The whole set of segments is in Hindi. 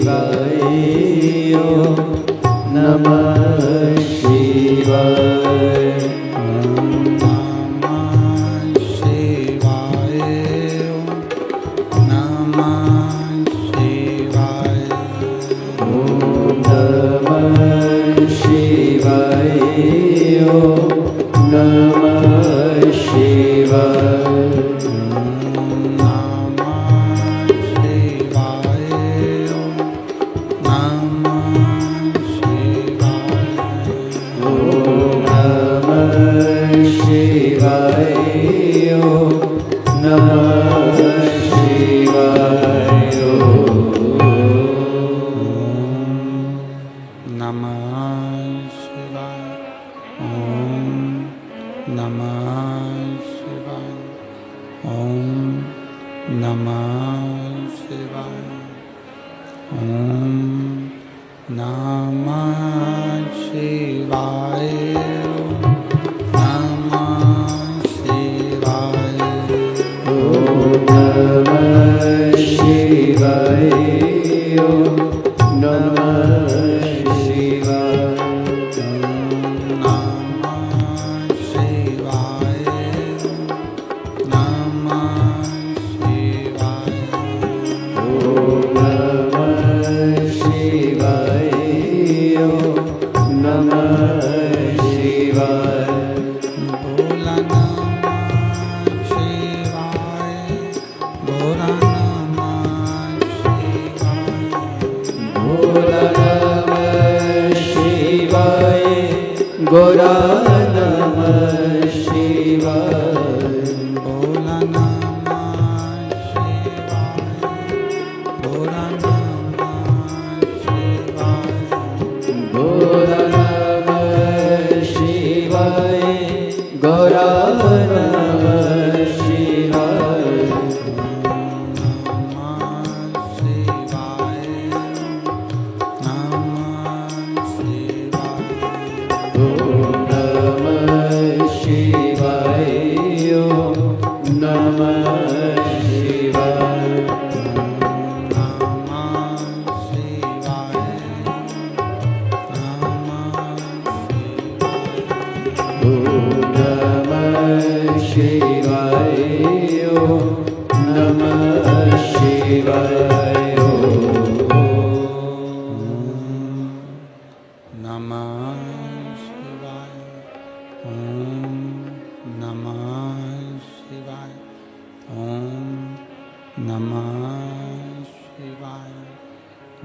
शिवाय ओम नमः शिवाय।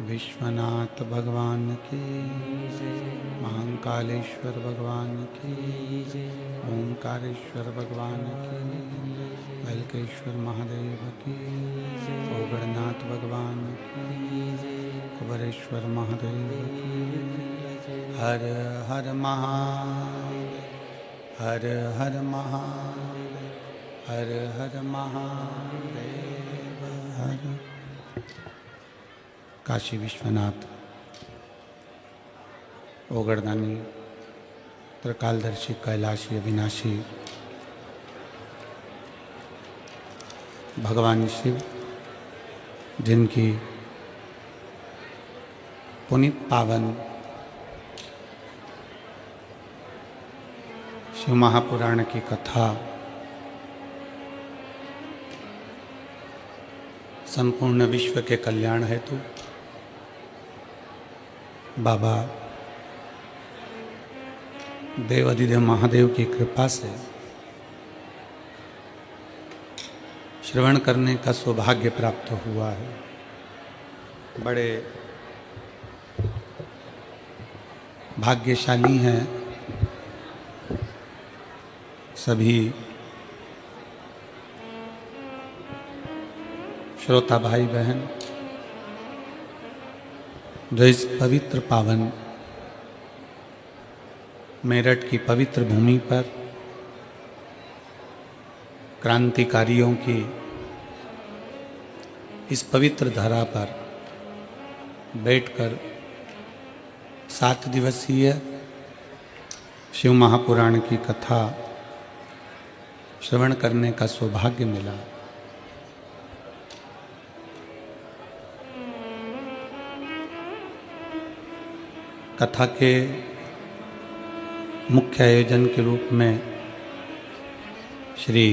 विश्वनाथ भगवान की, महाकालेश्वर भगवान की, ओंकारेश्वर भगवान की, भलकेश्वर महादेव की, ओगड़नाथ भगवान की, कुबरेश्वर महादेव की। हर हर महादेव, हर हर महादेव, हर हर महादेव, हर। काशी विश्वनाथ, ओगड़दानी, त्रिकालदर्शी, कैलाशी, अविनाशी भगवान शिव, जिनकी पुनीत पावन शिव महापुराण की कथा संपूर्ण विश्व के कल्याण हेतु बाबा देवाधिदेव महादेव की कृपा से श्रवण करने का सौभाग्य प्राप्त हुआ है। बड़े भाग्यशाली हैं सभी श्रोता भाई बहन जो इस पवित्र पावन मेरठ की पवित्र भूमि पर क्रांतिकारियों की इस पवित्र धरा पर बैठकर 7 दिवसीय शिव महापुराण की कथा श्रवण करने का सौभाग्य मिला। कथा के मुख्य आयोजन के रूप में श्री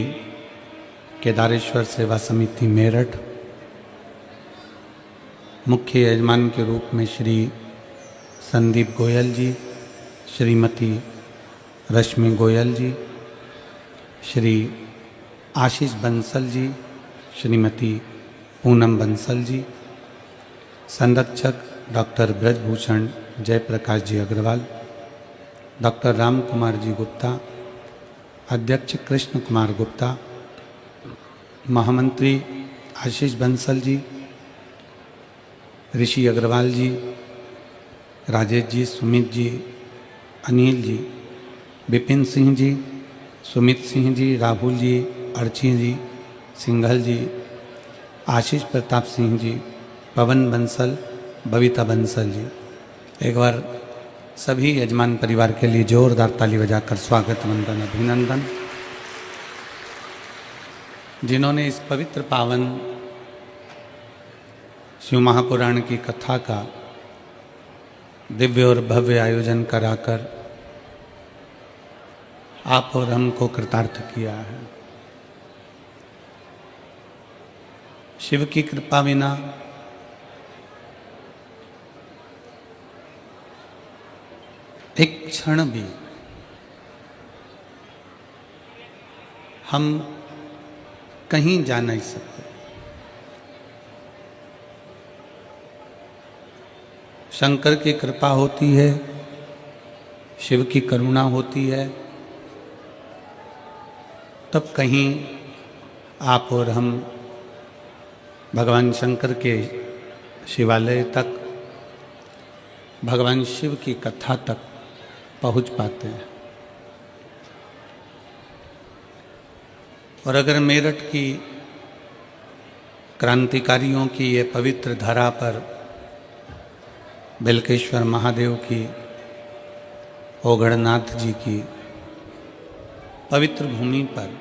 केदारेश्वर सेवा समिति मेरठ, मुख्य यजमान के रूप में श्री संदीप गोयल जी, श्रीमती रश्मि गोयल जी, श्री आशीष बंसल जी, श्रीमती पूनम बंसल जी, संरक्षक डॉक्टर ब्रजभूषण जयप्रकाश जी अग्रवाल, डॉक्टर राम कुमार जी गुप्ता, अध्यक्ष कृष्ण कुमार गुप्ता, महामंत्री आशीष बंसल जी, ऋषि अग्रवाल जी, राजेश जी, सुमित जी, अनिल जी, विपिन सिंह जी, सुमित सिंह जी, राहुल जी, अर्ची जी, सिंघल जी, आशीष प्रताप सिंह जी, पवन बंसल, बबीता बंसल जी। एक बार सभी यजमान परिवार के लिए जोरदार ताली बजाकर स्वागत, वंदन, अभिनंदन। जिन्होंने इस पवित्र पावन शिव महापुराण की कथा का दिव्य और भव्य आयोजन कराकर आप और हमको कृतार्थ किया है। शिव की कृपा बिना एक क्षण भी हम कहीं जा नहीं सकते। शंकर की कृपा होती है, शिव की करुणा होती है, तब कहीं आप और हम भगवान शंकर के शिवालय तक, भगवान शिव की कथा तक पहुंच पाते हैं। और अगर मेरठ की क्रांतिकारियों की ये पवित्र धरा पर, बिलकेश्वर महादेव की, ओगढ़नाथ जी की पवित्र भूमि पर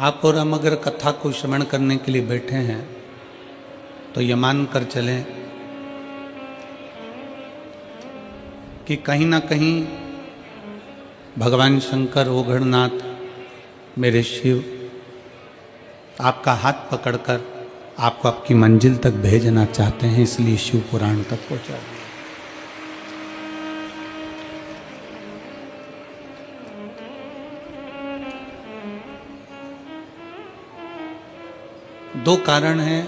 आप और हम अगर कथा को श्रवण करने के लिए बैठे हैं तो ये मान कर चलें कि कहीं ना कहीं भगवान शंकर, ओगढ़नाथ, मेरे शिव आपका हाथ पकड़कर आपको आपकी मंजिल तक भेजना चाहते हैं, इसलिए शिव पुराण तक पहुंचा। दो कारण हैं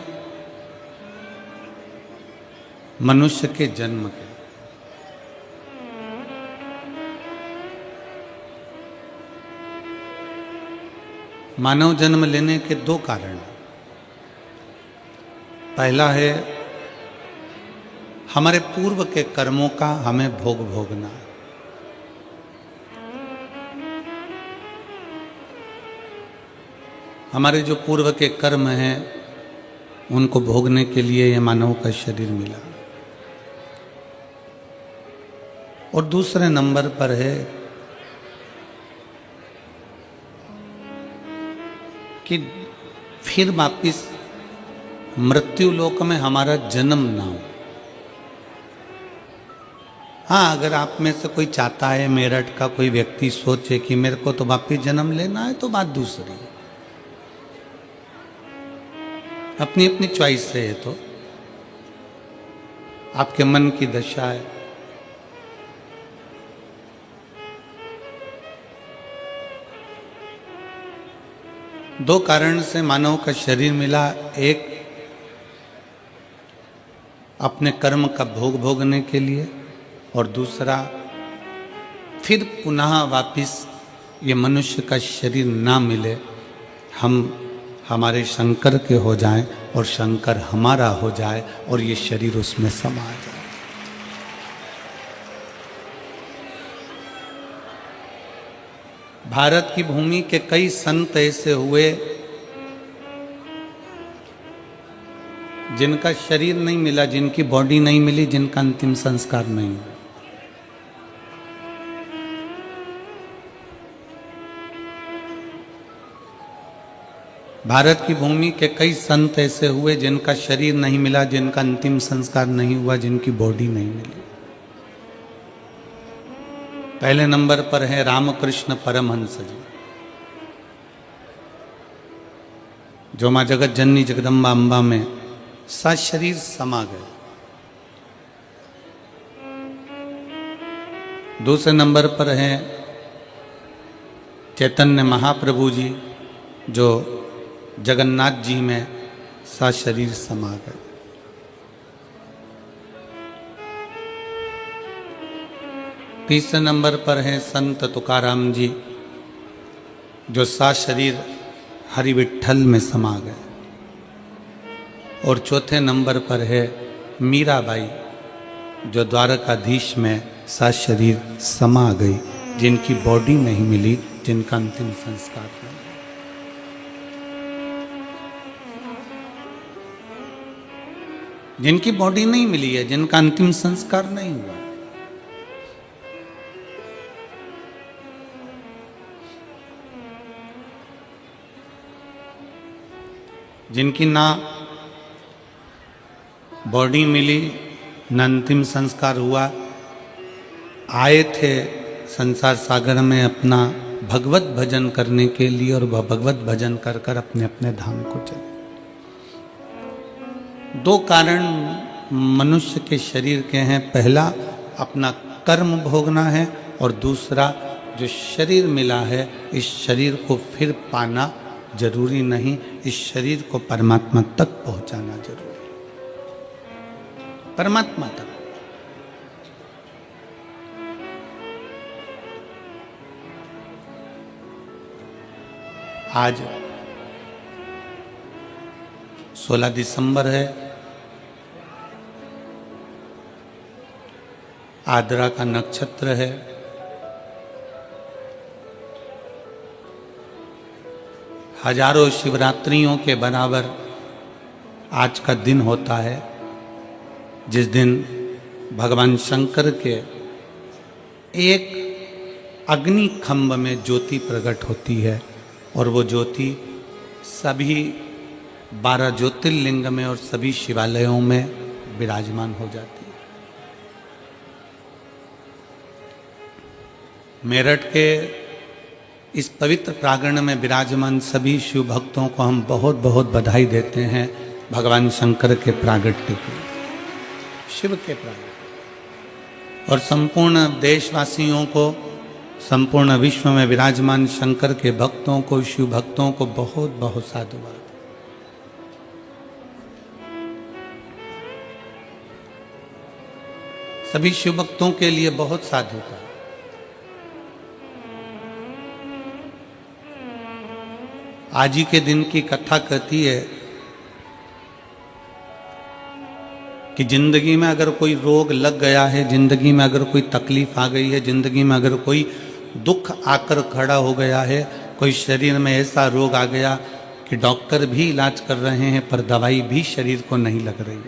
मनुष्य के जन्म के। मानव जन्म लेने के दो कारण हैं। पहला है हमारे पूर्व के कर्मों का हमें भोग भोगना। हमारे जो पूर्व के कर्म हैं उनको भोगने के लिए ये मानव का शरीर मिला। और दूसरे नंबर पर है कि फिर वापिस मृत्यु लोक में हमारा जन्म ना हो। हाँ, अगर आप में से कोई चाहता है, मेरठ का कोई व्यक्ति सोचे कि मेरे को तो वापिस जन्म लेना है, तो बात दूसरी है, अपनी अपनी चॉइस है। ये तो आपके मन की दशा है। दो कारण से मानव का शरीर मिला। एक अपने कर्म का भोग भोगने के लिए, और दूसरा फिर पुनः वापिस ये मनुष्य का शरीर ना मिले, हम हमारे शंकर के हो जाएं और शंकर हमारा हो जाए और ये शरीर उसमें समा जाए। भारत की भूमि के कई संत ऐसे हुए जिनका शरीर नहीं मिला, जिनकी बॉडी नहीं मिली, जिनका अंतिम संस्कार नहीं हुआ। भारत की भूमि के कई संत ऐसे हुए जिनका शरीर नहीं मिला, जिनका अंतिम संस्कार नहीं हुआ, जिनकी बॉडी नहीं मिली। पहले नंबर पर है रामकृष्ण परमहंस जी, जो मां जगत जननी जगदम्बा अम्बा में सशरीर समा गए। दूसरे नंबर पर है चैतन्य महाप्रभु जी, जो जगन्नाथ जी में सशरीर समा गए। तीसरे नंबर पर है संत तुकाराम जी, जो सशरीर हरि विठ्ठल में समा गए। और चौथे नंबर पर है मीराबाई, जो द्वारकाधीश में सशरीर समा गई, जिनकी बॉडी नहीं मिली, जिनका अंतिम संस्कार हुआ। जिनकी बॉडी नहीं मिली है, जिनका अंतिम संस्कार नहीं हुआ। जिनकी ना बॉडी मिली, न अंतिम संस्कार हुआ, आए थे संसार सागर में अपना भगवत भजन करने के लिए, और वह भगवत भजन कर कर अपने अपने धाम को चले। दो कारण मनुष्य के शरीर के हैं, पहला अपना कर्म भोगना है, और दूसरा जो शरीर मिला है, इस शरीर को फिर पाना जरूरी नहीं, इस शरीर को परमात्मा तक पहुंचाना जरूरी, परमात्मा तक। आज 16 दिसंबर है, आद्रा का नक्षत्र है। हजारों शिवरात्रियों के बराबर आज का दिन होता है, जिस दिन भगवान शंकर के एक अग्नि खंभ में ज्योति प्रकट होती है, और वो ज्योति सभी 12 ज्योतिर्लिंग में और सभी शिवालयों में विराजमान हो जाती है। मेरठ के इस पवित्र प्रांगण में विराजमान सभी शिव भक्तों को हम बहुत बहुत बधाई देते हैं, भगवान शंकर के प्रागट्य की, शिव के प्रागट्य, और संपूर्ण देशवासियों को, संपूर्ण विश्व में विराजमान शंकर के भक्तों को, शिव भक्तों को बहुत बहुत साधुवाद। सभी शिव भक्तों के लिए बहुत साधुता। आज ही के दिन की कथा कहती है कि जिंदगी में अगर कोई रोग लग गया है, जिंदगी में अगर कोई तकलीफ आ गई है, जिंदगी में अगर कोई दुख आकर खड़ा हो गया है, कोई शरीर में ऐसा रोग आ गया कि डॉक्टर भी इलाज कर रहे हैं पर दवाई भी शरीर को नहीं लग रही,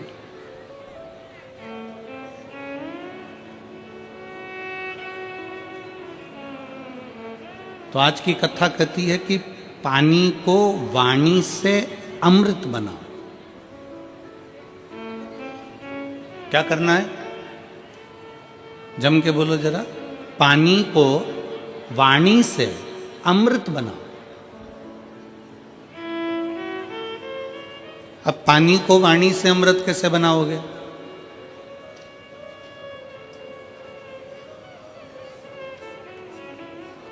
तो आज की कथा कहती है कि पानी को वाणी से अमृत बनाओ। क्या करना है? जम के बोलो जरा। पानी को वाणी से अमृत बनाओ। अब पानी को वाणी से अमृत कैसे बनाओगे?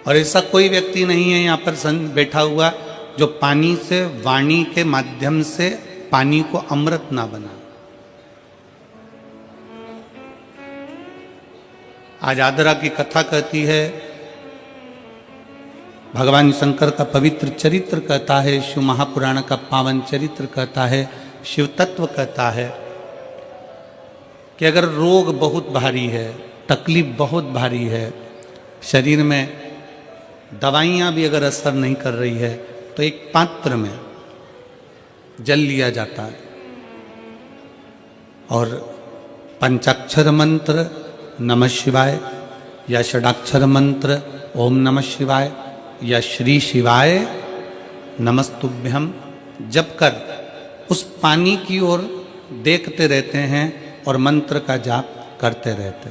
और ऐसा कोई व्यक्ति नहीं है यहां पर बैठा हुआ जो पानी से, वाणी के माध्यम से पानी को अमृत ना बना। आज आद्रा की कथा कहती है, भगवान शंकर का पवित्र चरित्र कहता है, शिव महापुराण का पावन चरित्र कहता है, शिव तत्व कहता है कि अगर रोग बहुत भारी है, तकलीफ बहुत भारी है, शरीर में दवाइयाँ भी अगर असर नहीं कर रही है, तो एक पात्र में जल लिया जाता है और पंचाक्षर मंत्र नमः शिवाय या षडाक्षर मंत्र ओम नमः शिवाय या श्री शिवाय नमस्तुभ्यम जप कर उस पानी की ओर देखते रहते हैं और मंत्र का जाप करते रहते।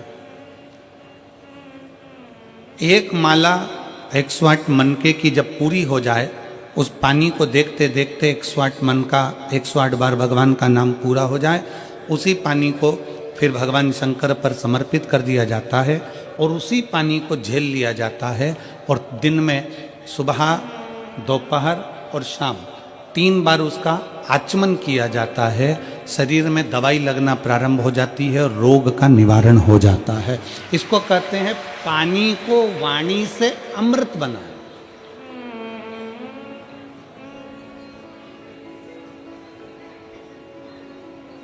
एक माला 108 मनके की जब पूरी हो जाए, उस पानी को देखते देखते 108 मन का 108 बार भगवान का नाम पूरा हो जाए, उसी पानी को फिर भगवान शंकर पर समर्पित कर दिया जाता है और उसी पानी को झेल लिया जाता है। और दिन में सुबह, दोपहर और शाम 3 बार उसका आचमन किया जाता है। शरीर में दवाई लगना प्रारंभ हो जाती है और रोग का निवारण हो जाता है। इसको कहते हैं पानी को वाणी से अमृत बनाना।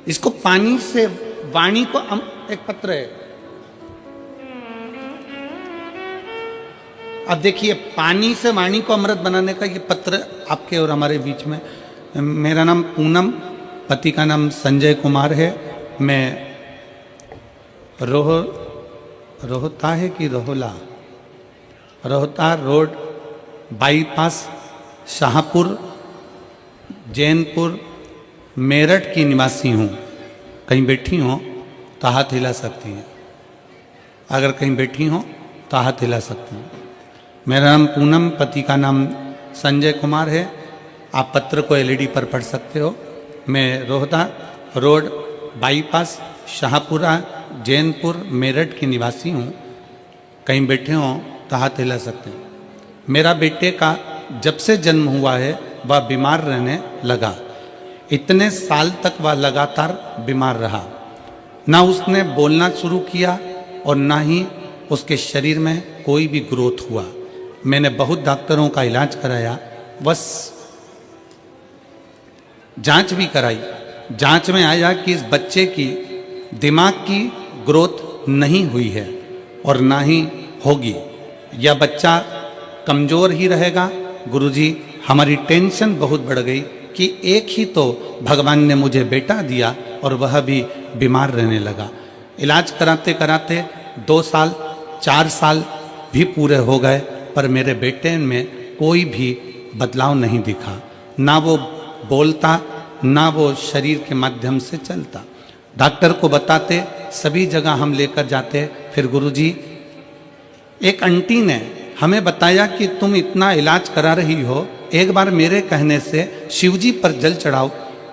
इसको पानी से वाणी को एक पत्र है। अब देखिए, पानी से वाणी को अमृत बनाने का ये पत्र आपके और हमारे बीच में। मेरा नाम पूनम, पति का नाम संजय कुमार है। मैं रोहता है कि रोहता रोड बाईपास शाहपुर जैनपुर मेरठ की निवासी हूँ। कहीं बैठी हो तो हाथ हिला सकती हैं। अगर कहीं बैठी हो तो हाथ हिला सकती हैं। मेरा नाम पूनम, पति का नाम संजय कुमार है। आप पत्र को एलईडी पर पढ़ सकते हो। मैं रोहता रोड बाईपास शाहपुरा जैनपुर मेरठ की निवासी हूँ। कहीं बैठे हो तो हाथ हिला सकते हैं। मेरा बेटे का जब से जन्म हुआ है वह बीमार रहने लगा। इतने साल तक वह लगातार बीमार रहा। ना उसने बोलना शुरू किया और ना ही उसके शरीर में कोई भी ग्रोथ हुआ। मैंने बहुत डॉक्टरों का इलाज कराया, बस जांच भी कराई। जांच में आया कि इस बच्चे की दिमाग की ग्रोथ नहीं हुई है और ना ही होगी। यह बच्चा कमज़ोर ही रहेगा। गुरुजी, हमारी टेंशन बहुत बढ़ गई कि एक ही तो भगवान ने मुझे बेटा दिया और वह भी बीमार रहने लगा। इलाज कराते कराते 2 साल 4 साल भी पूरे हो गए, पर मेरे बेटे में कोई भी बदलाव नहीं दिखा। ना वो बोलता, ना वो शरीर के माध्यम से चलता। डॉक्टर को बताते, सभी जगह हम लेकर जाते। फिर गुरुजी, एक आंटी ने हमें बताया कि तुम इतना इलाज करा रही हो, एक बार मेरे कहने से शिवजी पर जल चढ़ाओ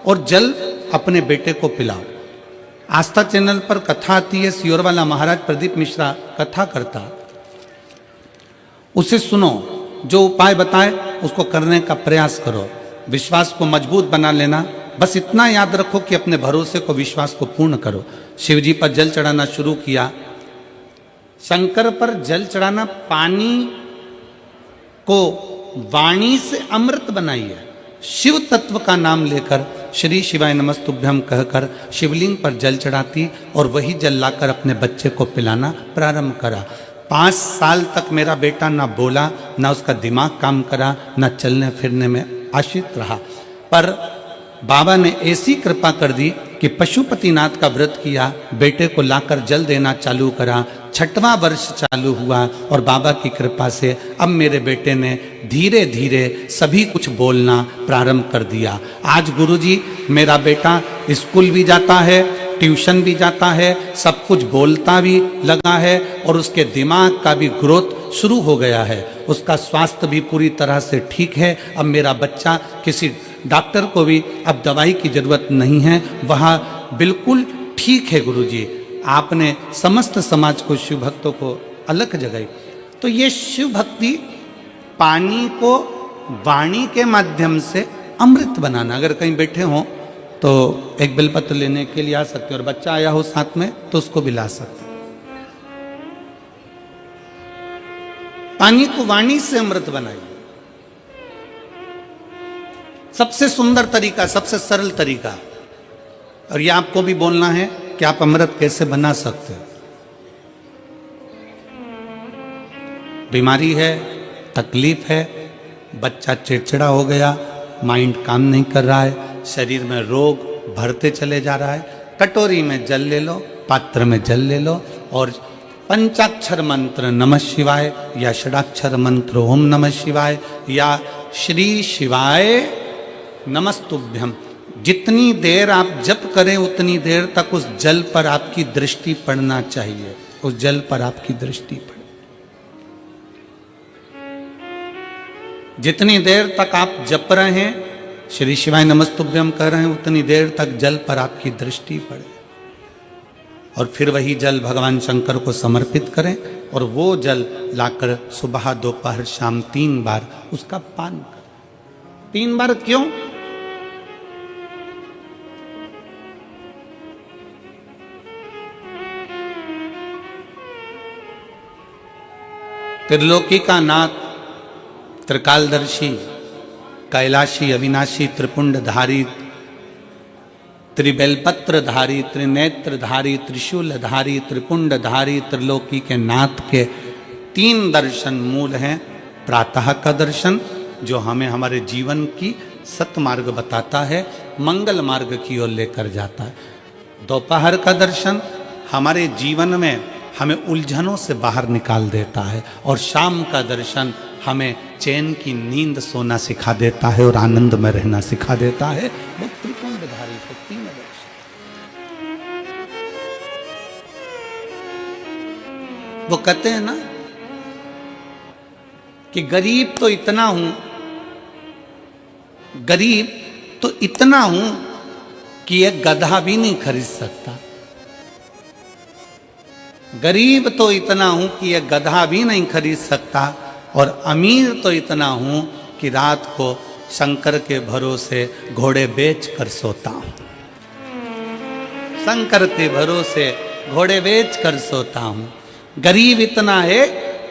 और जल अपने बेटे को पिलाओ। आस्था चैनल पर कथा आती है, सियोरवाला महाराज प्रदीप मिश्रा कथा करता, उसे सुनो, जो उपाय बताए उसको करने का प्रयास करो। विश्वास को मजबूत बना लेना। बस इतना याद रखो कि अपने भरोसे को, विश्वास को पूर्ण करो। शिवजी पर जल चढ़ाना शुरू किया। शंकर पर जल चढ़ाना, पानी को वाणी से अमृत बनाइए। शिव तत्व का नाम लेकर श्री शिवाय नमस्तुभ्यम कहकर शिवलिंग पर जल चढ़ाती और वही जल लाकर अपने बच्चे को पिलाना प्रारंभ करा। 5 साल तक मेरा बेटा ना बोला, ना उसका दिमाग काम करा, ना चलने फिरने में आश्रित रहा। पर बाबा ने ऐसी कृपा कर दी कि पशुपतिनाथ का व्रत किया, बेटे को लाकर जल देना चालू करा। 6वां वर्ष चालू हुआ और बाबा की कृपा से अब मेरे बेटे ने धीरे धीरे सभी कुछ बोलना प्रारंभ कर दिया। आज गुरुजी, मेरा बेटा स्कूल भी जाता है, ट्यूशन भी जाता है, सब कुछ बोलता भी लगा है और उसके दिमाग का भी ग्रोथ शुरू हो गया है। उसका स्वास्थ्य भी पूरी तरह से ठीक है। अब मेरा बच्चा, किसी डॉक्टर को भी अब दवाई की जरूरत नहीं है, वह बिल्कुल ठीक है। गुरुजी, आपने समस्त समाज को, शिव भक्तों को अलग जगाई। तो ये शिव भक्ति, पानी को वाणी के माध्यम से अमृत बनाना। अगर कहीं बैठे हों तो एक बेलपत्र लेने के लिए आ सकते हैं, और बच्चा आया हो साथ में तो उसको भी ला सकते हैं। पानी को वाणी से अमृत बनाइए। सबसे सुंदर तरीका, सबसे सरल तरीका। और ये आपको भी बोलना है कि आप अमृत कैसे बना सकते हो। बीमारी है, तकलीफ है, बच्चा चिड़चिड़ा हो गया, माइंड काम नहीं कर रहा है, शरीर में रोग भरते चले जा रहा है, कटोरी में जल ले लो, पात्र में जल ले लो और पंचाक्षर मंत्र नमः शिवाय या षडाक्षर मंत्र ओम नमः शिवाय या श्री शिवाय नमस्तुभ्यम। जितनी देर आप जप करें उतनी देर तक उस जल पर आपकी दृष्टि पड़ना चाहिए, उस जल पर आपकी दृष्टि पड़े। जितनी देर तक आप जप रहे हैं, श्री शिवाय नमस्तुभ्यम कह रहे हैं, उतनी देर तक जल पर आपकी दृष्टि पड़े और फिर वही जल भगवान शंकर को समर्पित करें और वो जल लाकर सुबह दोपहर शाम 3 बार उसका पान करें। 3 बार क्यों? त्रिलोकी का नाथ, त्रिकालदर्शी, कैलाशी, अविनाशी, त्रिपुंडधारी, त्रिबेलपत्रधारी, त्रिनेत्रधारी, त्रिशूलधारी, त्रिपुंडधारी, त्रिलोकी के नाथ के 3 दर्शन मूल हैं। प्रातः का दर्शन जो हमें हमारे जीवन की सतमार्ग बताता है, मंगल मार्ग की ओर लेकर जाता है। दोपहर का दर्शन हमारे जीवन में हमें उलझनों से बाहर निकाल देता है और शाम का दर्शन हमें चैन की नींद सोना सिखा देता है और आनंद में रहना सिखा देता है। वो त्रिपुंडधारी को 3 दर्शन। वो कहते हैं ना कि गरीब तो इतना हूं, गरीब तो इतना हूं कि एक गधा भी नहीं खरीद सकता। गरीब तो इतना हूं कि एक गधा भी नहीं खरीद सकता और अमीर तो इतना हूं कि रात को शंकर के भरोसे घोड़े बेच कर सोता हूं। शंकर के भरोसे घोड़े बेच कर सोता हूं। गरीब इतना है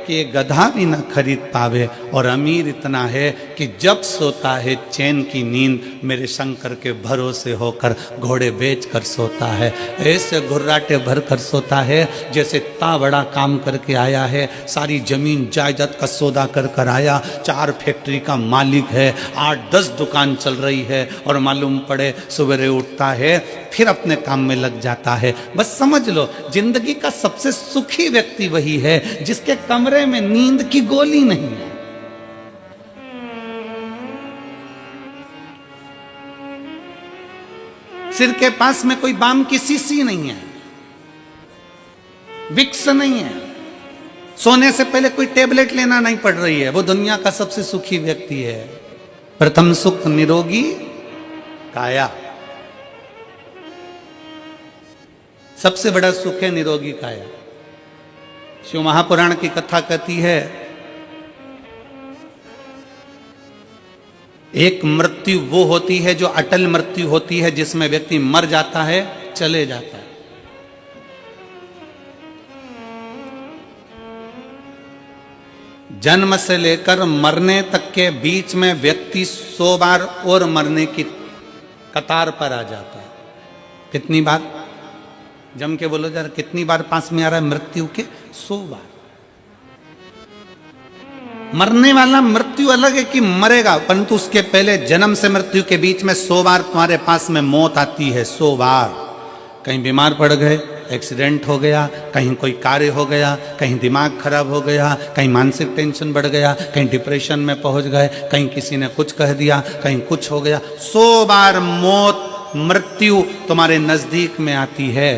कि ये गधा भी न खरीद पावे और अमीर इतना है कि जब सोता है चैन की नींद मेरे शंकर के भरोसे होकर घोड़े बेच कर सोता है। ऐसे घुर्राटे भर कर सोता है जैसे इतना बड़ा काम करके आया है, सारी जमीन जायदाद का सौदा कर कर आया, 4 फैक्ट्री का मालिक है, 8-10 दुकान चल रही है और मालूम पड़े सवेरे उठता है फिर अपने काम में लग जाता है। बस समझ लो जिंदगी का सबसे सुखी व्यक्ति वही है जिसके कमरे में नींद की गोली नहीं है। सिर के पास में कोई बाम की शीशी नहीं है, विक्स नहीं है, सोने से पहले कोई टेबलेट लेना नहीं पड़ रही है। वो दुनिया का सबसे सुखी व्यक्ति है। प्रथम सुख निरोगी काया, सबसे बड़ा सुख है निरोगी काया। शिव महापुराण की कथा कहती है एक मृत्यु वो होती है जो अटल मृत्यु होती है, जिसमें व्यक्ति मर जाता है, चले जाता है। जन्म से लेकर मरने तक के बीच में व्यक्ति 100 बार और मरने की कतार पर आ जाता है। कितनी बार? जम के बोलो जरा, कितनी बार पास में आ रहा है मृत्यु के? 100 बार। मरने वाला मृत्यु अलग है कि मरेगा, परंतु उसके पहले जन्म से मृत्यु के बीच में 100 बार तुम्हारे पास में मौत आती है। 100 बार। कहीं बीमार पड़ गए, एक्सीडेंट हो गया, कहीं कोई कार्य हो गया, कहीं दिमाग खराब हो गया, कहीं मानसिक टेंशन बढ़ गया, कहीं डिप्रेशन में पहुंच गए, कहीं किसी ने कुछ कह दिया, कहीं कुछ हो गया। 100 बार मौत मृत्यु तुम्हारे नजदीक में आती है।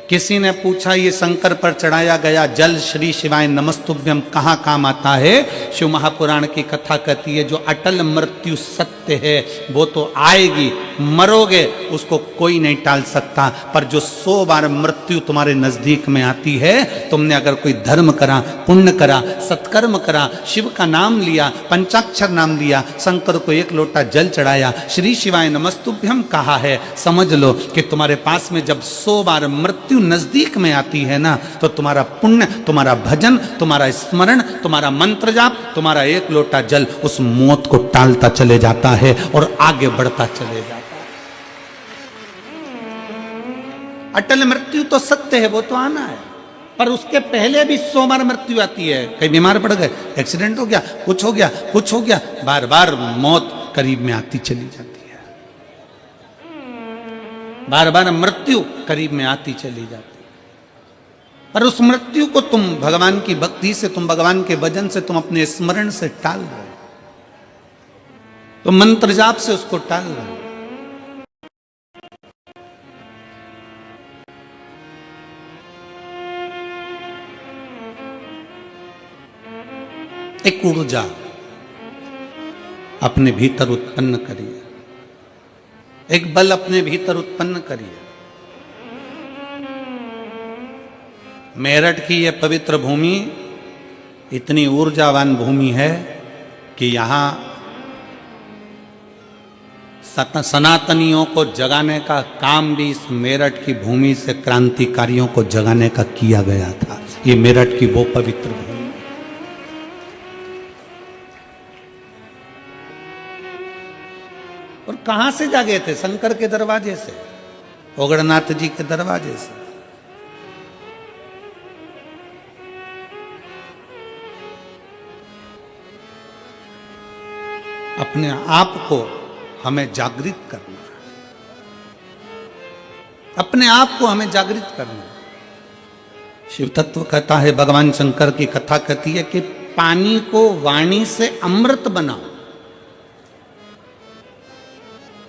किसी ने पूछा ये शंकर पर चढ़ाया गया जल श्री शिवाय नमस्तुभ्यम कहाँ काम आता है? शिव महापुराण की कथा कहती है जो अटल मृत्यु सत्य है वो तो आएगी, मरोगे उसको कोई नहीं टाल सकता, पर जो 100 बार मृत्यु तुम्हारे नजदीक में आती है, तुमने अगर कोई धर्म करा, पुण्य करा, सत्कर्म करा, शिव का नाम लिया, पंचाक्षर नाम लिया, शंकर को 1 लोटा जल चढ़ाया, श्री शिवाय नमस्तुभ्यम कहा है, समझ लो कि तुम्हारे पास में जब 100 बार मृत्यु नजदीक में आती है ना, तो तुम्हारा पुण्य, तुम्हारा भजन, तुम्हारा स्मरण, तुम्हारा मंत्र जाप, तुम्हारा 1 लोटा जल उस मौत को टालता चले जाता है और आगे बढ़ता चले जाता है। अटल मृत्यु तो सत्य है, वो तो आना है, पर उसके पहले भी 100 बार मृत्यु आती है। कहीं बीमार पड़ गए, एक्सीडेंट हो गया, कुछ हो गया, कुछ हो गया, बार बार मौत करीब में आती चली जाती है। बार बार मृत्यु करीब में आती चली जाती। पर उस मृत्यु को तुम भगवान की भक्ति से, तुम भगवान के भजन से, तुम अपने स्मरण से टाल रहे हो। तो मंत्र जाप से उसको टाल रहे हैं। एक ऊर्जा अपने भीतर उत्पन्न करिए, एक बल अपने भीतर उत्पन्न करिए। मेरठ की यह पवित्र भूमि इतनी ऊर्जावान भूमि है कि यहाँ सनातनियों को जगाने का काम भी इस मेरठ की भूमि से क्रांतिकारियों को जगाने का किया गया था। ये मेरठ की वो पवित्र भूमि। और कहां से जागे थे? शंकर के दरवाजे से, ओगड़नाथ जी के दरवाजे से। अपने आप को हमें जागृत करना है, अपने आप को हमें जागृत करना है। शिव तत्व कहता है, भगवान शंकर की कथा कहती है कि पानी को वाणी से अमृत बनाओ।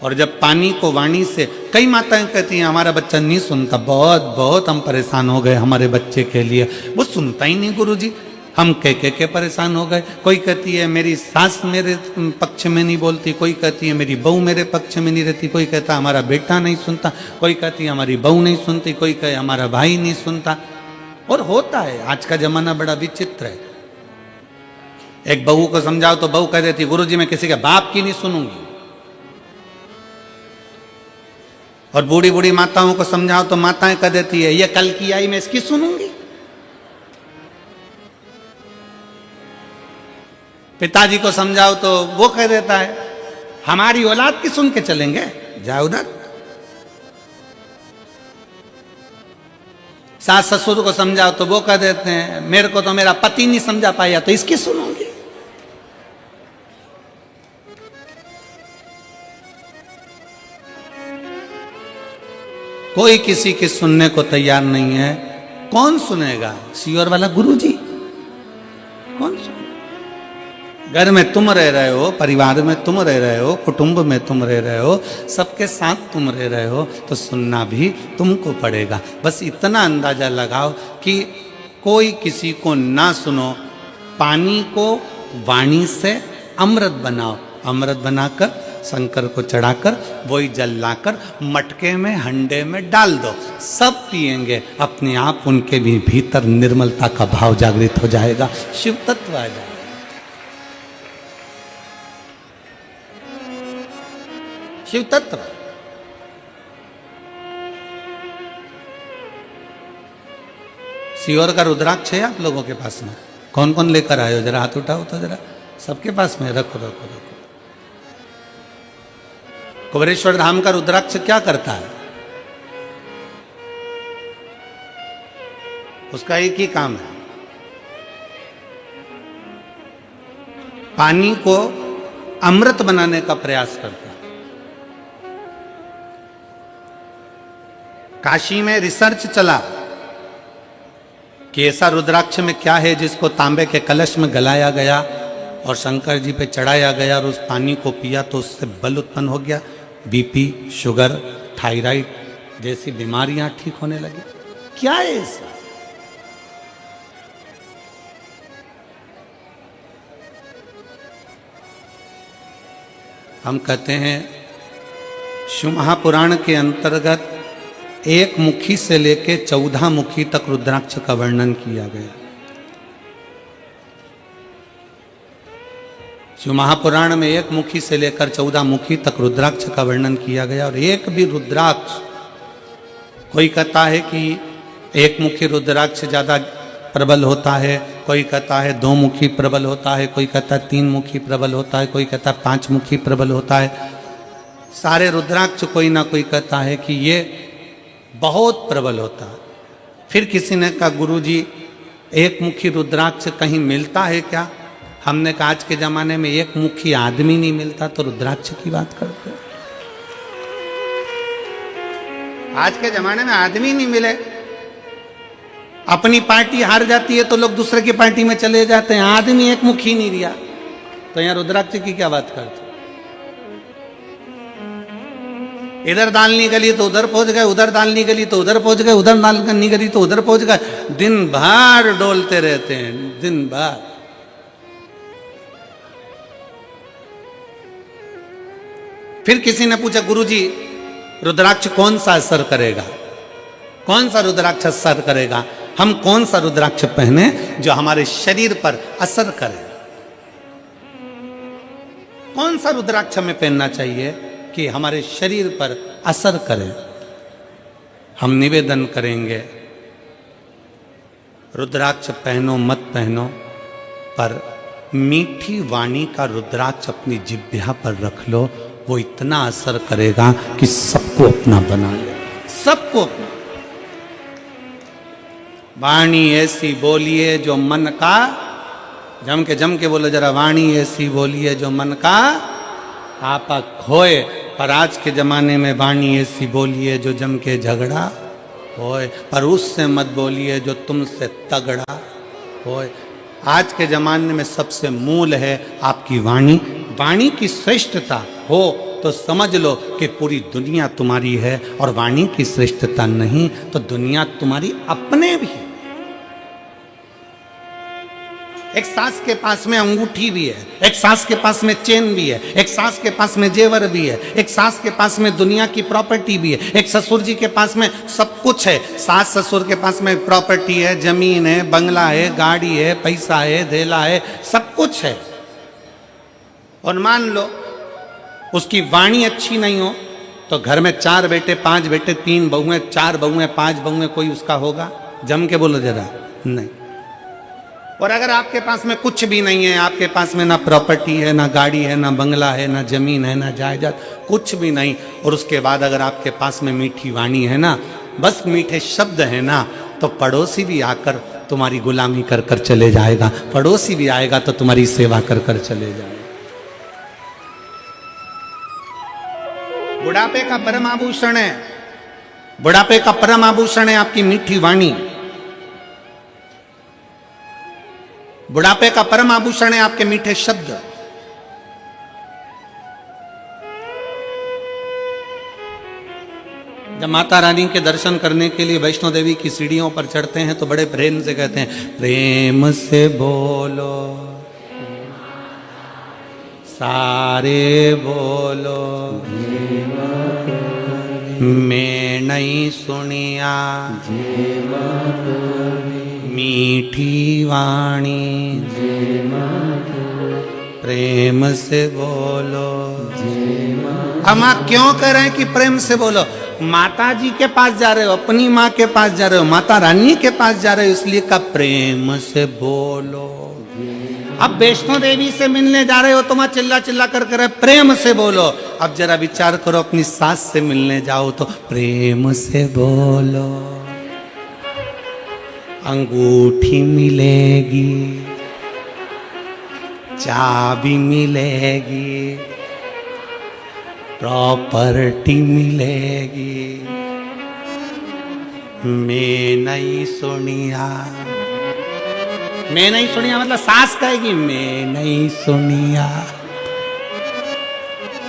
और जब पानी को वाणी से, कई माताएं कहती हैं हमारा बच्चा नहीं सुनता, बहुत बहुत हम परेशान हो गए हमारे बच्चे के लिए, वो सुनता ही नहीं गुरुजी, हम कह के परेशान हो गए। कोई कहती है मेरी सास मेरे पक्ष में नहीं बोलती, कोई कहती है मेरी बहू मेरे पक्ष में नहीं रहती, कोई कहता हमारा बेटा नहीं सुनता, कोई कहती है हमारी बहू नहीं सुनती, कोई कहे हमारा भाई नहीं सुनता। और होता है, आज का जमाना बड़ा विचित्र है। एक बहू को समझाओ तो बहू कह देती गुरुजी मैं किसी के बाप की नहीं सुनूंगी। और बूढ़ी बूढ़ी माताओं को समझाओ तो माताएं कह देती है ये कल की आई मैं इसकी सुनूंगी। पिताजी को समझाओ तो वो कह देता है हमारी औलाद की सुन के चलेंगे, जाओ उधर। सास ससुर को समझाओ तो वो कह देते हैं मेरे को तो मेरा पति नहीं समझा पाया तो इसकी सुनूंगी। कोई किसी के सुनने को तैयार नहीं है। कौन सुनेगा? सीओर वाला गुरुजी कौन सुनेगा? घर में तुम रह रहे हो, परिवार में तुम रह रहे हो, कुटुंब में तुम रह रहे हो, सबके साथ तुम रह रहे हो, तो सुनना भी तुमको पड़ेगा। बस इतना अंदाजा लगाओ कि कोई किसी को ना सुनो। पानी को वाणी से अमृत बनाओ, अमृत बनाकर शंकर को चढ़ाकर वही जल लाकर मटके में हंडे में डाल दो, सब पिएंगे। अपने आप उनके भी भीतर निर्मलता का भाव जागृत हो जाएगा, शिव तत्व आ जाएगा। शिव तत्व सीहोर का रुद्राक्ष है आप लोगों के पास में? कौन कौन लेकर आए हो? जरा हाथ उठाओ तो जरा, सबके पास में रखो रखो रखो। कुबेरेश्वर धाम का रुद्राक्ष क्या करता है? उसका एक ही काम है, पानी को अमृत बनाने का प्रयास करता है। काशी में रिसर्च चला कि ऐसा रुद्राक्ष में क्या है जिसको तांबे के कलश में गलाया गया और शंकर जी पे चढ़ाया गया और उस पानी को पिया तो उससे बल उत्पन्न हो गया, बीपी, शुगर, थायराइड जैसी बीमारियां ठीक होने लगी। क्या है ऐसा? हम कहते हैं शिव महापुराण के अंतर्गत एक मुखी से लेके 14 मुखी तक रुद्राक्ष का वर्णन किया गया। शिव महापुराण में एक मुखी से लेकर 14 मुखी तक रुद्राक्ष का वर्णन किया गया। और एक भी रुद्राक्ष, कोई कहता है कि एक मुखी रुद्राक्ष ज्यादा प्रबल होता है, कोई कहता है 2 मुखी प्रबल होता है, कोई कहता है 3 मुखी प्रबल होता है, कोई कहता है 5 मुखी प्रबल होता है। सारे रुद्राक्ष कोई ना कोई कहता है कि ये बहुत प्रबल होता है। फिर किसी ने कहा गुरुजी एक मुखी रुद्राक्ष कहीं मिलता है क्या? हमने कहा आज के जमाने में एक मुखी आदमी नहीं मिलता तो रुद्राक्ष की बात करते। आज के जमाने में आदमी नहीं मिले, अपनी पार्टी हार जाती है तो लोग दूसरे की पार्टी में चले जाते हैं। आदमी एक मुखी नहीं दिया तो यहाँ रुद्राक्ष की क्या बात करते? इधर डालनी गली तो उधर पहुंच गए, उधर डालनी गली तो उधर पहुंच गए, उधर डालनी गली तो उधर पहुंच गए। दिन भर डोलते रहते हैं, दिन भर। फिर किसी ने पूछा, गुरुजी रुद्राक्ष कौन सा असर करेगा, कौन सा रुद्राक्ष असर करेगा? हम कौन सा रुद्राक्ष पहने जो हमारे शरीर पर असर करे? कौन सा रुद्राक्ष हमें पहनना चाहिए कि हमारे शरीर पर असर करे? हम निवेदन करेंगे, रुद्राक्ष पहनो मत पहनो, पर मीठी वाणी का रुद्राक्ष अपनी जिह्वा पर रख लो, वो इतना असर करेगा कि सबको अपना बना ले, सबको अपना। वाणी ऐसी बोलिए जो मन का, जम के बोलो जरा, वाणी ऐसी बोलिए जो मन का आपा खोए। पर आज के जमाने में वाणी ऐसी बोलिए जो जम के झगड़ा होए, पर उससे मत बोलिए जो तुमसे तगड़ा होए। आज के जमाने में सबसे मूल है आपकी वाणी। वाणी की श्रेष्ठता हो तो समझ लो कि पूरी दुनिया तुम्हारी है, और वाणी की श्रेष्ठता नहीं तो दुनिया तुम्हारी अपने भी है। एक सास के पास में अंगूठी भी है, एक सास के पास में चेन भी है, एक सास के पास में जेवर भी है, एक सास के पास में दुनिया की प्रॉपर्टी भी है, एक ससुर जी के पास में सब कुछ है। सास ससुर के पास में प्रॉपर्टी है, जमीन है, बंगला है, गाड़ी है, पैसा है, धेला है, सब कुछ है। और मान लो उसकी वाणी अच्छी नहीं हो तो घर में 4 बेटे 5 बेटे 3 बहुएं 4 बहुएं 5 बहुएं, कोई उसका होगा? जम के बोलो जरा, नहीं। और अगर आपके पास में कुछ भी नहीं है, आपके पास में ना प्रॉपर्टी है, ना गाड़ी है, ना बंगला है, ना जमीन है, ना जायदाद, कुछ भी नहीं, और उसके बाद अगर आपके पास में मीठी वाणी है ना, बस मीठे शब्द है ना, तो पड़ोसी भी आकर तुम्हारी गुलामी कर कर चले जाएगा, पड़ोसी भी आएगा तो तुम्हारी सेवा कर कर चले जाएगा। बुढ़ापे का परम आभूषण है, बुढ़ापे का परम आभूषण है आपकी मीठी वाणी। बुढ़ापे का परम आभूषण है आपके मीठे शब्द। जब माता रानी के दर्शन करने के लिए वैष्णो देवी की सीढ़ियों पर चढ़ते हैं तो बड़े प्रेम से कहते हैं, प्रेम से बोलो सारे बोलो, मैं नहीं सुनिया मीठी वाणी, प्रेम से बोलो। हम क्यों कह रहे हैं कि प्रेम से बोलो? माता जी के पास जा रहे हो, अपनी माँ के पास जा रहे हो, माता रानी के पास जा रहे हो, इसलिए का प्रेम से बोलो। अब वैष्णो देवी से मिलने जा रहे हो तो वहां चिल्ला चिल्ला कर करे प्रेम से बोलो। अब जरा विचार करो, अपनी सास से मिलने जाओ तो प्रेम से बोलो। अंगूठी मिलेगी, चाबी मिलेगी, प्रॉपर्टी मिलेगी, मैं नहीं सुनिया। मैं नहीं सुनिया मतलब सास कहेगी मैं नहीं सुनिया।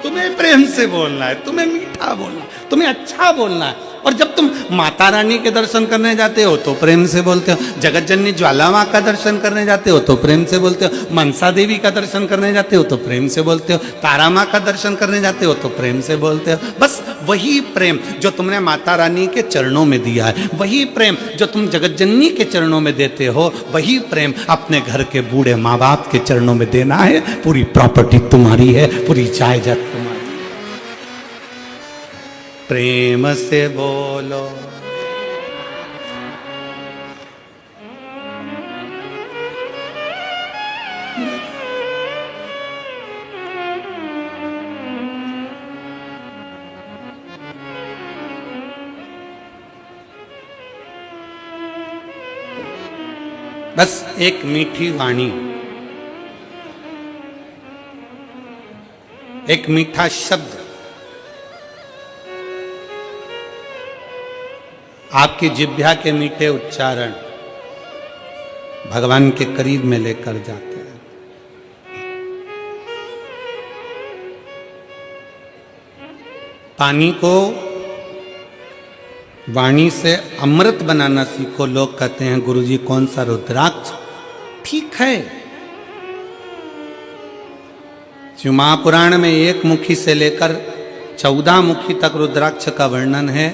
तुम्हें प्रेम से बोलना है, तुम्हें मीठा बोलना है, तुम्हें अच्छा बोलना है। और जब तुम माता रानी के दर्शन करने जाते हो तो प्रेम से बोलते हो, जगत जननी ज्वाला माँ का दर्शन करने जाते हो तो प्रेम से बोलते हो, मनसा देवी का दर्शन करने जाते हो तो प्रेम से बोलते हो, तारा माँ का दर्शन करने जाते हो तो प्रेम से बोलते हो। बस वही प्रेम जो तुमने माता रानी के चरणों में दिया है, वही प्रेम जो तुम जगत जननी के चरणों में देते हो, वही प्रेम अपने घर के बूढ़े माँ बाप के चरणों में देना है। पूरी प्रॉपर्टी तुम्हारी है, पूरी जायदाद तुम्हारी। प्रेम से बोलो। बस एक मीठी वाणी, एक मीठा शब्द आपकी जिह्वा के मीठे उच्चारण भगवान के करीब में लेकर जाते हैं। पानी को वाणी से अमृत बनाना सीखो। लोग कहते हैं गुरुजी कौन सा रुद्राक्ष, ठीक है। शिव महापुराण में 1 मुखी से लेकर 14 मुखी तक रुद्राक्ष का वर्णन है।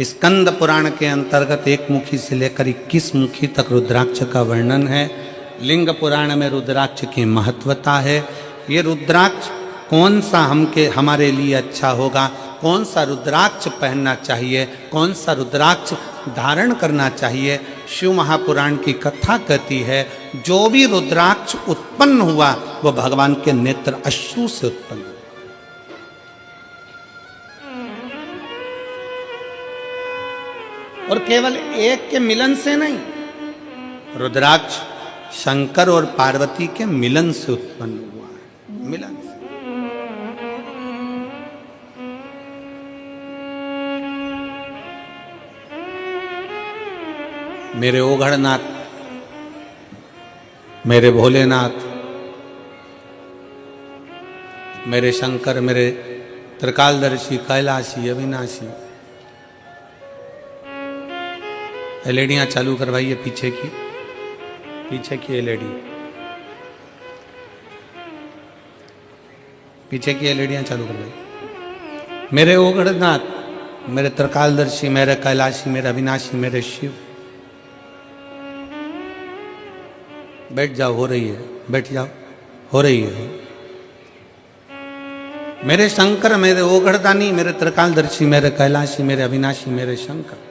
स्कंद पुराण के अंतर्गत 1 मुखी से लेकर 21 मुखी तक रुद्राक्ष का वर्णन है। लिंग पुराण में रुद्राक्ष की महत्वता है। ये रुद्राक्ष कौन सा हमारे लिए अच्छा होगा, कौन सा रुद्राक्ष पहनना चाहिए, कौन सा रुद्राक्ष धारण करना चाहिए, शिव महापुराण की कथा कहती है जो भी रुद्राक्ष उत्पन्न हुआ वो भगवान के नेत्र अश्रु से उत्पन्न हुआ। और केवल एक के मिलन से नहीं, रुद्राक्ष शंकर और पार्वती के मिलन से उत्पन्न हुआ है, मिलन से। मेरे ओघड़नाथ, मेरे भोलेनाथ, मेरे शंकर, मेरे त्रिकालदर्शी, कैलाशी, अविनाशी। एलईडियां चालू करवाइए पीछे की एलईडी, पीछे की एलईडियां चालू करवाइए। मेरे ओघड़नाथ, मेरे त्रिकालदर्शी, मेरे कैलाशी, मेरे अविनाशी, मेरे शिव। बैठ जाओ, हो रही है, बैठ जाओ, हो रही है। मेरे शंकर, मेरे ओघड़दानी, मेरे त्रिकालदर्शी, मेरे कैलाशी, मेरे अविनाशी, मेरे शंकर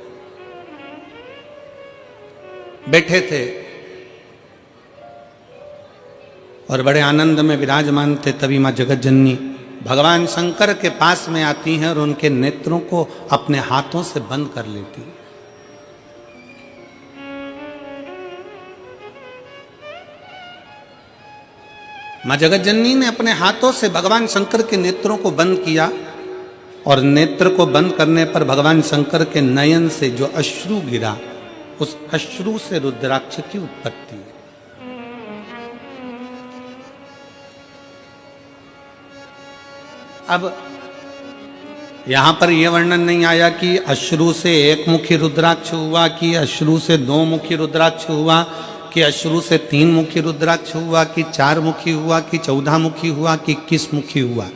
बैठे थे और बड़े आनंद में विराजमान थे। तभी मां जगत जननी भगवान शंकर के पास में आती हैं और उनके नेत्रों को अपने हाथों से बंद कर लेती हैं। मां जगत जननी ने अपने हाथों से भगवान शंकर के नेत्रों को बंद किया और नेत्र को बंद करने पर भगवान शंकर के नयन से जो अश्रु गिरा, उस अश्रु से रुद्राक्ष की उत्पत्ति है। अब यहां पर यह वर्णन नहीं आया कि अश्रु से 1 मुखी रुद्राक्ष हुआ, कि अश्रु से 2 मुखी रुद्राक्ष हुआ, कि अश्रु से 3 मुखी रुद्राक्ष हुआ, कि 4 मुखी हुआ, कि 14 मुखी हुआ, कि 21 मुखी हुआ।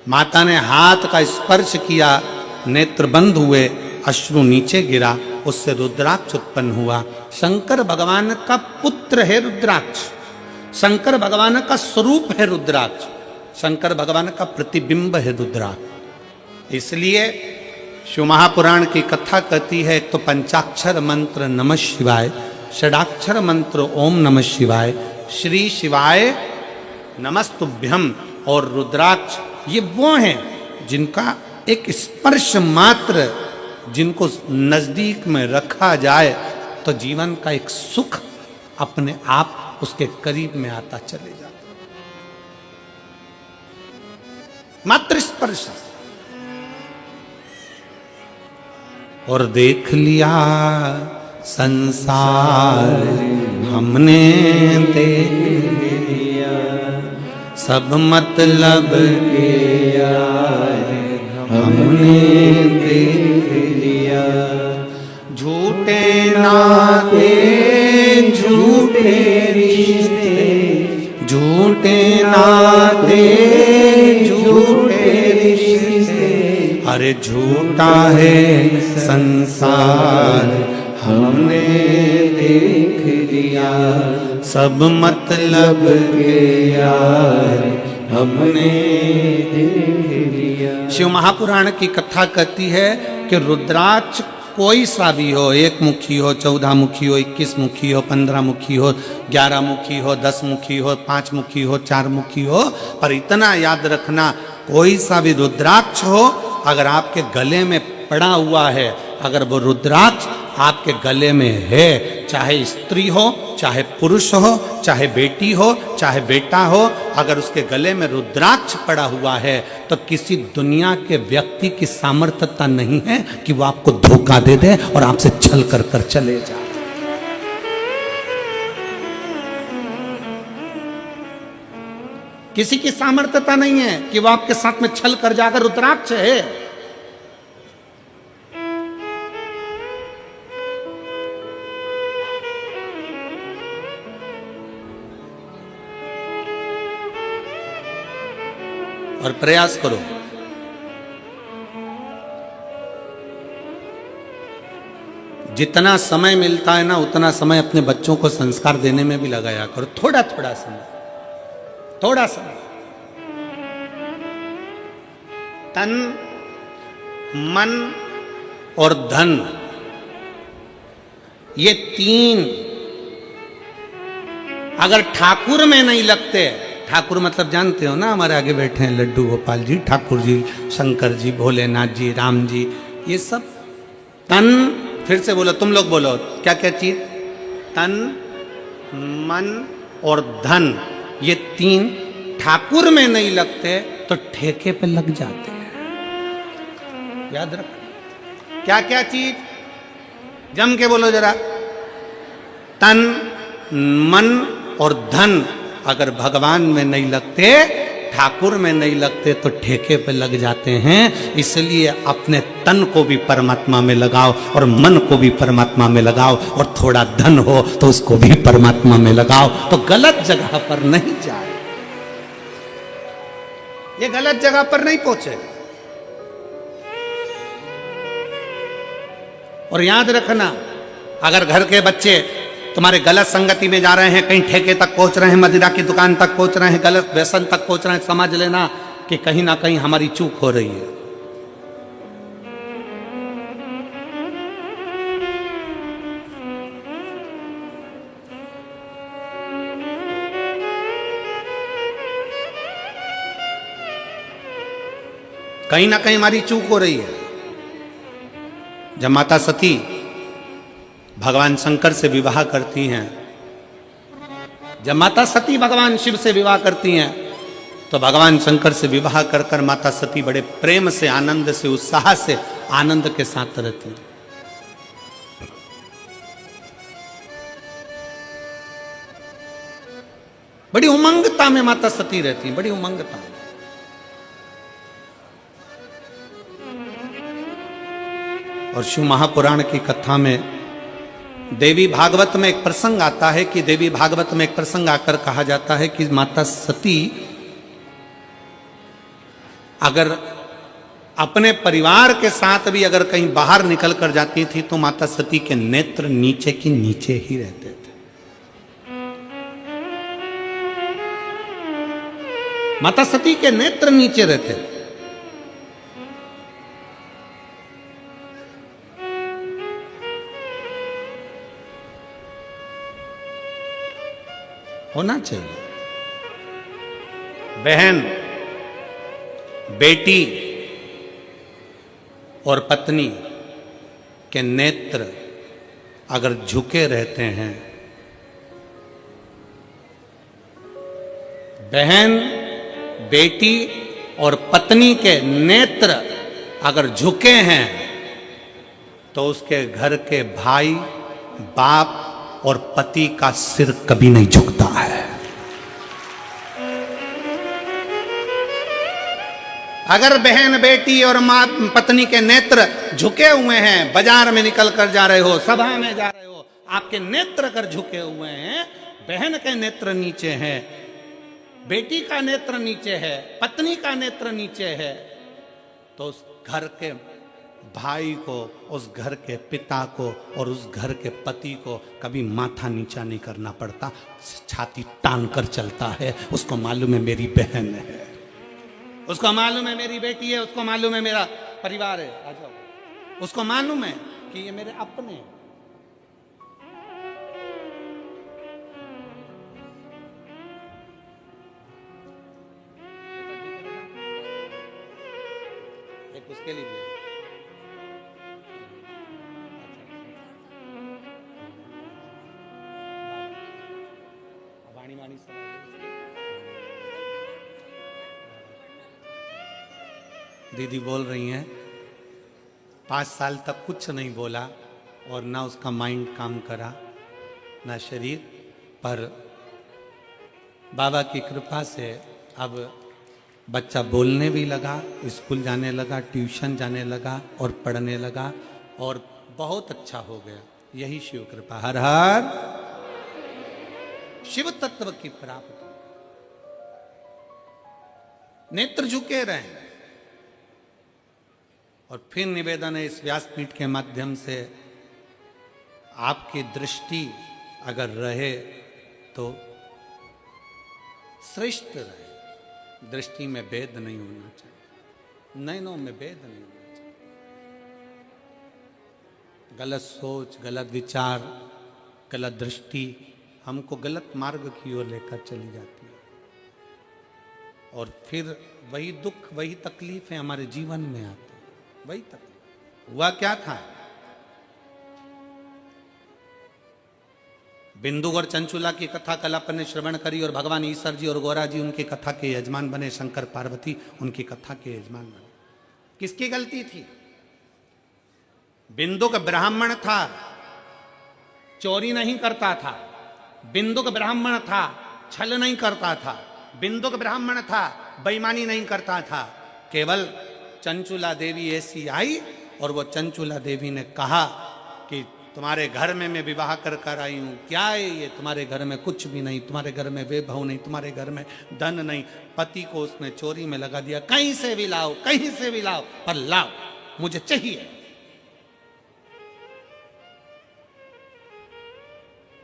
माता ने हाथ का स्पर्श किया, नेत्र बंद हुए, अश्रु नीचे गिरा, उससे रुद्राक्ष उत्पन्न हुआ। शंकर भगवान का पुत्र है रुद्राक्ष, शंकर भगवान का स्वरूप है रुद्राक्ष, शंकर भगवान का प्रतिबिंब है रुद्राक्ष। इसलिए शिव महापुराण की कथा कहती है, एक तो पंचाक्षर मंत्र नमः शिवाय, षडाक्षर मंत्र ओम नमः शिवाय, श्री शिवाय नमस्तुभ्यम और रुद्राक्ष, ये वो हैं जिनका एक स्पर्श मात्र, जिनको नजदीक में रखा जाए तो जीवन का एक सुख अपने आप उसके करीब में आता चले जाता, मात्र स्पर्श। और देख लिया संसार हमने देख लिया, सब मतलब के यार हमने देख लिया, झूठे नाते झूठे रिश्ते, झूठे नाते झूठे रिश्ते, अरे झूठा है संसार हमने देख लिया, सब मतलब के यार हमने देख लिया। शिव महापुराण की कथा कहती है कि रुद्राक्ष कोई सा भी हो, 1 मुखी हो, 14 मुखी हो, 21 मुखी हो, 15 मुखी हो, 11 मुखी हो, 10 मुखी हो, 5 मुखी हो, 4 मुखी हो, पर इतना याद रखना, कोई सा भी रुद्राक्ष हो, अगर आपके गले में पड़ा हुआ है, अगर वो रुद्राक्ष आपके गले में है, चाहे स्त्री हो, चाहे पुरुष हो, चाहे बेटी हो, चाहे बेटा हो, अगर उसके गले में रुद्राक्ष पड़ा हुआ है तो किसी दुनिया के व्यक्ति की सामर्थ्यता नहीं है कि वो आपको धोखा दे दे और आपसे छल कर कर चले जाए। किसी की सामर्थ्यता नहीं है कि वो आपके साथ में छल कर जाकर, रुद्राक्ष है और प्रयास करो। जितना समय मिलता है ना उतना समय अपने बच्चों को संस्कार देने में भी लगाया करो। थोड़ा थोड़ा समय, थोड़ा समय। तन, मन और धन, ये तीन अगर ठाकुर में नहीं लगते, ठाकुर मतलब जानते हो ना, हमारे आगे बैठे हैं लड्डू गोपाल जी, ठाकुर जी, शंकर जी, भोलेनाथ जी, राम जी, ये सब तन, फिर से बोलो, तुम लोग बोलो, क्या क्या चीज? तन, मन और धन, ये तीन ठाकुर में नहीं लगते तो ठेके पे लग जाते हैं। याद रख, क्या क्या चीज? जम के बोलो जरा। तन, मन और धन अगर भगवान में नहीं लगते, ठाकुर में नहीं लगते तो ठेके पे लग जाते हैं। इसलिए अपने तन को भी परमात्मा में लगाओ और मन को भी परमात्मा में लगाओ, और थोड़ा धन हो तो उसको भी परमात्मा में लगाओ, तो गलत जगह पर नहीं जाए, ये गलत जगह पर नहीं पहुंचे। और याद रखना, अगर घर के बच्चे तुम्हारे गलत संगति में जा रहे हैं, कहीं ठेके तक पहुंच रहे हैं, मदिरा की दुकान तक पहुंच रहे हैं, गलत व्यसन तक पहुंच रहे हैं, समझ लेना कि कहीं ना कहीं हमारी चूक हो रही है। कहीं ना कहीं हमारी चूक हो रही है। जब माता सती भगवान शंकर से विवाह करती हैं, जब माता सती भगवान शिव से विवाह करती हैं, तो भगवान शंकर से विवाह कर कर माता सती बड़े प्रेम से, आनंद से, उत्साह से, आनंद के साथ रहती हैं। बड़ी उमंगता में माता सती रहती हैं, बड़ी उमंगता में। और शिव महापुराण की कथा में देवी भागवत में एक प्रसंग आता है कि देवी भागवत में एक प्रसंग आकर कहा जाता है कि माता सती अगर अपने परिवार के साथ भी अगर कहीं बाहर निकल कर जाती थी तो माता सती के नेत्र नीचे की नीचे ही रहते थे। माता सती के नेत्र नीचे रहते थे। होना चाहिए। बहन, बेटी और पत्नी के नेत्र अगर झुके रहते हैं, बहन, बेटी और पत्नी के नेत्र अगर झुके हैं तो उसके घर के भाई, बाप और पति का सिर कभी नहीं झुकता है। अगर बहन, बेटी और मां, पत्नी के नेत्र झुके हुए हैं, बाजार में निकल कर जा रहे हो, सभा में जा रहे हो, आपके नेत्र अगर झुके हुए हैं, बहन के नेत्र नीचे हैं, बेटी का नेत्र नीचे है, पत्नी का नेत्र नीचे है, तो उस घर के भाई को, उस घर के पिता को और उस घर के पति को कभी माथा नीचा नहीं करना पड़ता, छाती तान कर चलता है। उसको मालूम है मेरी बहन है, उसको मालूम है मेरी बेटी है, उसको मालूम है मेरा परिवार है, आ जाओ, उसको मालूम है कि ये मेरे अपने हैं। एक उसके लिए भी वाणी दीदी बोल रही हैं 5 साल तक कुछ नहीं बोला और ना उसका माइंड काम करा, ना शरीर, पर बाबा की कृपा से अब बच्चा बोलने भी लगा, स्कूल जाने लगा, ट्यूशन जाने लगा और पढ़ने लगा और बहुत अच्छा हो गया। यही शिव कृपा। हर हर शिव तत्व की प्राप्ति। नेत्र झुके रहें। और फिर निवेदन है इस व्यासपीठ के माध्यम से, आपकी दृष्टि अगर रहे तो श्रेष्ठ रहे। दृष्टि में भेद नहीं होना चाहिए, नयनों में भेद नहीं होना चाहिए। गलत सोच, गलत विचार, गलत दृष्टि हमको गलत मार्ग की ओर लेकर चली जाती है, और फिर वही दुख, वही तकलीफें हमारे जीवन में आती है। वही तकलीफ हुआ क्या था, बिंदु और चंचुला की कथा कलापन ने श्रवण करी, और भगवान ईश्वर जी और गौरा जी उनकी कथा के यजमान बने, शंकर पार्वती उनकी कथा के यजमान बने। किसकी गलती थी? बिंदु का ब्राह्मण था, चोरी नहीं करता था। बिंदु का ब्राह्मण था, छल नहीं करता था। बिंदु का ब्राह्मण था, बेईमानी नहीं करता था। केवल चंचुला देवी ऐसी आई, और वो चंचुला देवी ने कहा कि तुम्हारे घर में मैं विवाह कर आई हूं, क्या है ये? तुम्हारे घर में कुछ भी नहीं, तुम्हारे घर में वैभव नहीं, तुम्हारे घर में धन नहीं। पति को उसने चोरी में लगा दिया, कहीं से भी लाओ, कहीं से भी लाओ, पर लाओ, मुझे चाहिए।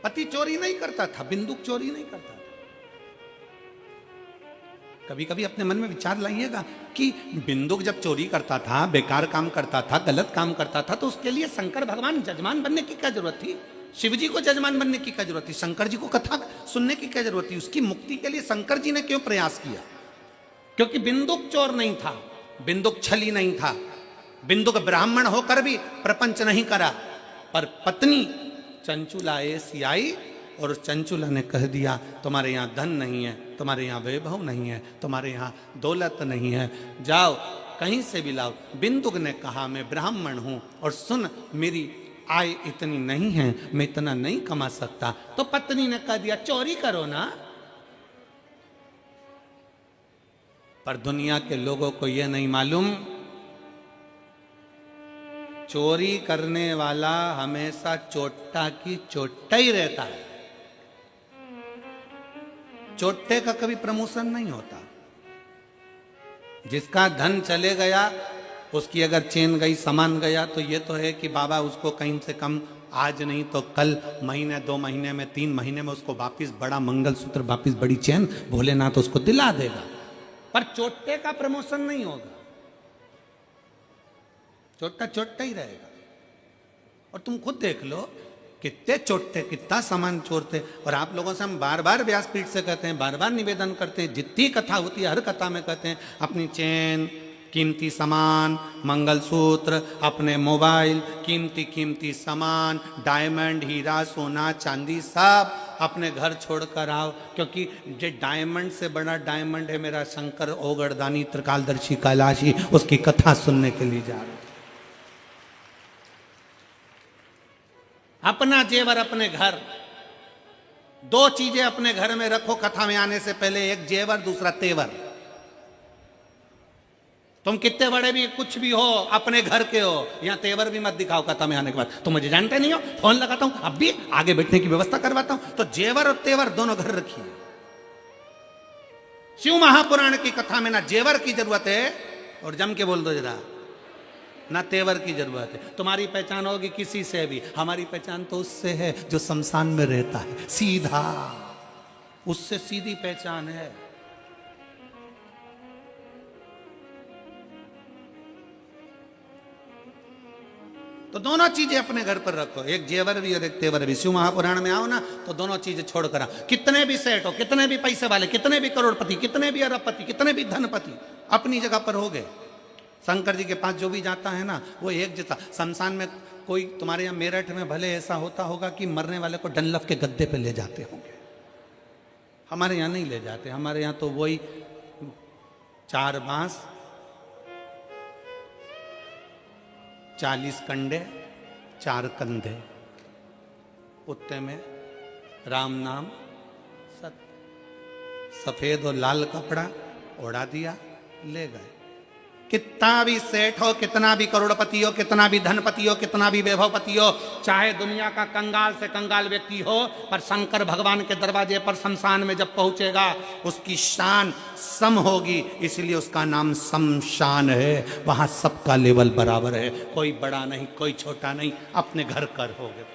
पति चोरी नहीं करता था, बिंदुक चोरी नहीं करता था। कभी कभी अपने मन में विचार लाइएगा कि बिंदुक जब चोरी करता था, बेकार काम करता था, गलत काम करता था, तो उसके लिए शंकर भगवान जजमान बनने की क्या जरूरत थी? शिव जी को जजमान बनने की क्या जरूरत थी? शंकर जी को कथा सुनने की क्या जरूरत थी? उसकी मुक्ति के लिए शंकर जी ने क्यों प्रयास किया? क्योंकि बिंदुक चोर नहीं था, बिंदुक छली नहीं था, बिंदुक ब्राह्मण होकर भी प्रपंच नहीं करा। पर पत्नी चंचुला ऐसी आई, और उस चंचुला ने कह दिया, तुम्हारे यहाँ धन नहीं है, तुम्हारे यहाँ वैभव नहीं है, तुम्हारे यहाँ दौलत नहीं है, जाओ कहीं से भी लाओ। बिंदुक ने कहा, मैं ब्राह्मण हूं, और सुन, मेरी आय इतनी नहीं है, मैं इतना नहीं कमा सकता। तो पत्नी ने कह दिया, चोरी करो ना। पर दुनिया के लोगों को यह नहीं मालूम, चोरी करने वाला हमेशा चोट्टा की चोट्टा ही रहता है। चोट्टे का कभी प्रमोशन नहीं होता। जिसका धन चले गया, उसकी अगर चेन गई, सामान गया, तो ये तो है कि बाबा उसको कहीं से कम आज नहीं तो कल, महीने 2 महीने में 3 महीने में उसको वापिस बड़ा मंगलसूत्र, वापिस बड़ी चेन भोलेनाथ उसको दिला देगा। पर चोट्टे का प्रमोशन नहीं होगा, चोट्टा चोट्टा ही रहेगा। और तुम खुद देख लो, कितने चोट्टे कितना सामान चोरते। और आप लोगों से हम बार बार व्यासपीठ से कहते हैं, बार बार निवेदन करते हैं, जितनी कथा होती है हर कथा में कहते हैं, अपनी चेन, कीमती सामान, मंगलसूत्र, अपने मोबाइल, कीमती कीमती सामान, डायमंड, हीरा, सोना, चांदी, सब अपने घर छोड़कर आओ। क्योंकि जो डायमंड से बड़ा डायमंड है मेरा शंकर ओगड़दानी त्रिकालदर्शी कैलाशी, उसकी कथा सुनने के लिए जा रहे। अपना जेवर अपने घर, 2 चीजें अपने घर में रखो कथा में आने से पहले, एक जेवर, दूसरा तेवर। तुम कितने बड़े भी कुछ भी हो, अपने घर के हो, यहां तेवर भी मत दिखाओ कथा में आने के बाद। तुम मुझे जानते नहीं हो, फोन लगाता हूं, अब भी आगे बैठने की व्यवस्था करवाता हूं। तो जेवर और तेवर दोनों घर रखिए। शिव महापुराण की कथा में ना जेवर की जरूरत है, और जम के बोल दो जरा, ना तेवर की जरूरत है। तुम्हारी पहचान होगी किसी से भी, हमारी पहचान तो उससे है जो शमशान में रहता है, सीधा, उससे सीधी पहचान है। तो दोनों चीजें अपने घर पर रखो, एक जेवर भी और एक तेवर भी। शिव महापुराण में आओ ना, तो दोनों चीजें छोड़कर आओ। कितने भी सेठ हो, कितने भी पैसे वाले, कितने भी करोड़पति, कितने भी अरबपति, कितने भी धनपति, अपनी जगह पर हो गए। शंकर जी के पास जो भी जाता है ना, वो एक जैसा। शमशान में कोई तुम्हारे यहाँ मेरठ में भले ऐसा होता होगा कि मरने वाले को डनलफ के गद्दे पे ले जाते होंगे, हमारे यहाँ नहीं ले जाते। हमारे यहाँ तो वही 4 बांस, 40 कंडे, 4 कंधे, उत्ते में राम नाम, सत्य, सफेद और लाल कपड़ा ओढ़ा दिया, ले गए। कितना भी सेठ हो, कितना भी करोड़पति हो, कितना भी धनपति हो, कितना भी वैभवपति हो, चाहे दुनिया का कंगाल से कंगाल व्यक्ति हो, पर शंकर भगवान के दरवाजे पर शमशान में जब पहुंचेगा उसकी शान सम होगी, इसलिए उसका नाम शमशान है। वहां सबका लेवल बराबर है, कोई बड़ा नहीं, कोई छोटा नहीं, अपने घर कर हो गए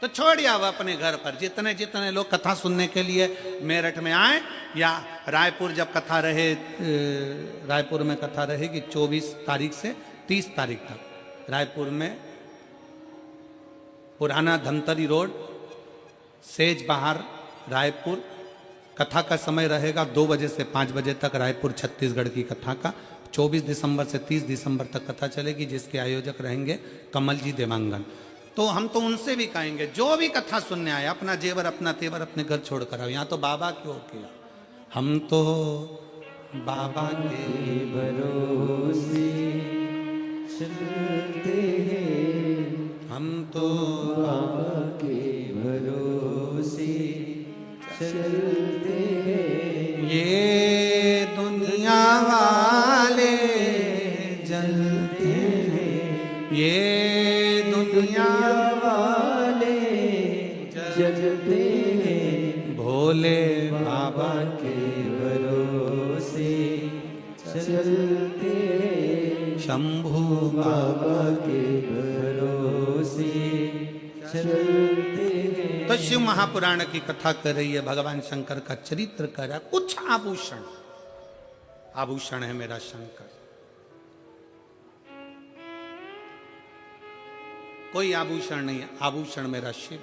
तो छोड़िए अब अपने घर पर। जितने जितने लोग कथा सुनने के लिए मेरठ में आए या रायपुर, जब कथा रहे, रायपुर में कथा रहेगी 24 तारीख से 30 तारीख तक। रायपुर में पुराना धमतरी रोड, सेज बाहर, रायपुर। कथा का समय रहेगा 2 बजे से 5 बजे तक, रायपुर छत्तीसगढ़ की कथा का। 24 दिसंबर से 30 दिसंबर तक कथा चलेगी, जिसके आयोजक रहेंगे कमल जी देवांगन। तो हम तो उनसे भी कहेंगे, जो भी कथा सुनने आए अपना जेवर अपना तेवर अपने घर छोड़ कर आओ। यहाँ तो बाबा क्यों किया, हम तो बाबा के भरोसे चलते हैं, हम तो बाबा के भरोसे चलते हैं। ये दुनिया वाले जलते हैं, ये दुनिया वाले जलते हैं, भोले बाबा के भरोसे चलते हैं, शंभू बाबा के भरोसे चलते हैं। तो शिव महापुराण की कथा कर रही है, भगवान शंकर का चरित्र कर रहा है। कुछ आभूषण, आभूषण है मेरा शंकर, कोई आभूषण नहीं है, आभूषण मेरा शिव।